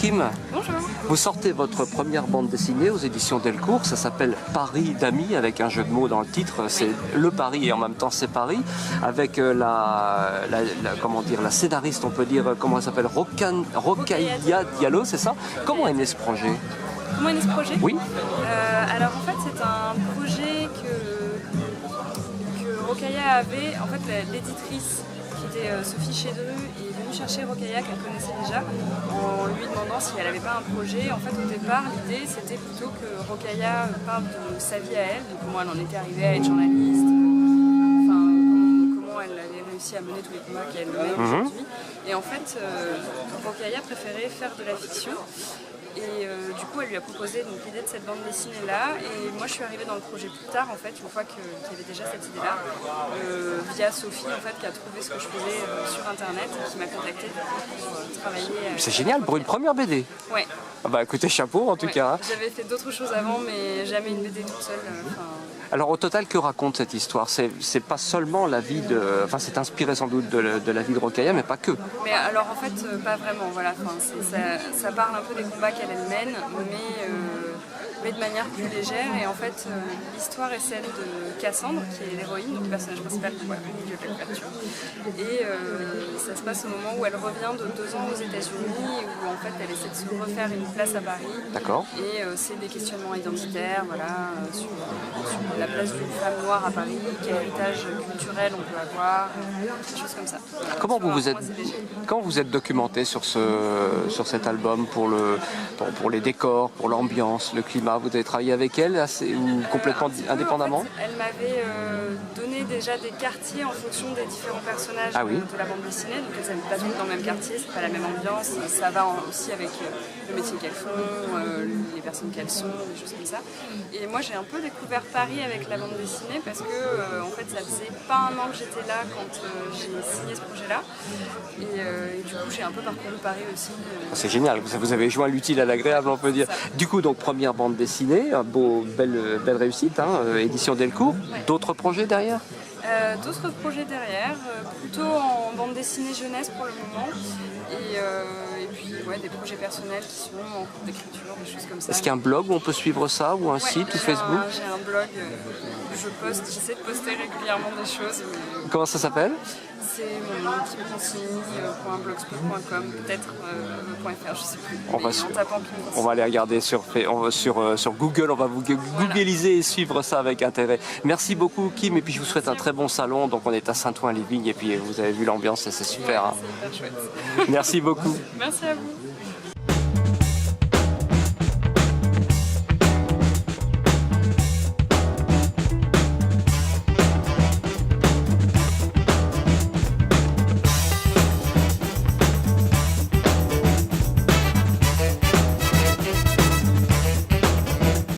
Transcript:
Kim. Bonjour. Vous sortez votre première bande dessinée aux éditions Delcourt, ça s'appelle Paris d'amis, avec un jeu de mots dans le titre, c'est le Paris et en même temps c'est Paris, avec comment dire, la scénariste, on peut dire, comment elle s'appelle, Rokhaya Diallo, c'est ça? Comment est né ce projet? Comment est né ce projet? Oui. Alors en fait c'est un projet que Rokhaya avait, en fait l'éditrice qui était Sophie Chédru est venue chercher Rokhaya qu'elle connaissait déjà en lui demandant si elle n'avait pas un projet. En fait au départ l'idée c'était plutôt que Rokhaya parle de sa vie à elle, de comment elle en était arrivée à être journaliste, enfin comment elle avait réussi à mener tous les combats qu'elle mène aujourd'hui. Et en fait Rokhaya préférait faire de la fiction. Et du coup, elle lui a proposé l'idée de cette bande dessinée-là. Et moi, je suis arrivée dans le projet plus tard, en fait, une fois qu'il y avait déjà cette idée-là, via Sophie, en fait, qui a trouvé ce que je faisais sur Internet et qui m'a contactée pour travailler. C'est génial, pour une première BD. Ouais. Ah bah écoutez, chapeau en tout cas. J'avais fait d'autres choses avant, mais jamais une BD toute seule. Alors au total, que raconte cette histoire? C'est pas seulement la vie de... Enfin, c'est inspiré sans doute de la vie de Rokhaya, mais pas que. Mais alors en fait, pas vraiment, voilà. Ça parle un peu des combats qu'elle mène, mais de manière plus légère. Et en fait, l'histoire est celle de Cassandre, qui est l'héroïne, donc le personnage principal qu'on voit au milieu de la couverture. Et ça se passe au moment où elle revient de 2 ans aux États-Unis, où en fait elle essaie de se refaire une place à Paris. D'accord. Et c'est des questionnements identitaires, voilà, sur la place d'une femme noire à Paris, quel héritage culturel on peut avoir, des choses comme ça. Voilà. Comment vous êtes documenté sur cet album pour les décors, pour l'ambiance, le climat? Vous avez travaillé avec elle ou complètement indépendamment? En fait, elle m'avait donné déjà des quartiers en fonction des différents personnages de la bande dessinée. Donc elles n'habitent pas toutes dans le même quartier, c'est pas la même ambiance. Ça va aussi avec le métier qu'elles font, les personnes qu'elles sont, des choses comme ça. Et moi j'ai un peu découvert Paris avec la bande dessinée parce que en fait ça faisait pas 1 an que j'étais là quand j'ai signé ce projet-là. Et du coup j'ai un peu parcouru Paris aussi. C'est génial, vous avez joint l'utile à l'agréable, on peut dire. Du coup, donc première bande dessinée, belle réussite, édition Delcourt. Ouais. D'autres projets derrière? D'autres projets derrière, plutôt en bande dessinée jeunesse pour le moment. Et puis des projets personnels qui sont en cours d'écriture, des choses comme ça. Est-ce qu'il y a un blog où on peut suivre ça, ou un site ou Facebook? J'ai un blog où j'essaie de poster régulièrement des choses. Comment ça s'appelle? C'est mon kimconsigny.blogspot.com, peut-être .fr, je sais plus. On va aller regarder sur Google, on va vous googliser et suivre ça avec intérêt. Merci beaucoup Kim, et puis je vous souhaite un très bon salon. Donc on est à Saint-Ouen-les-Vignes et puis vous avez vu l'ambiance et c'est super. C'est hyper chouette. Merci beaucoup. Merci à vous.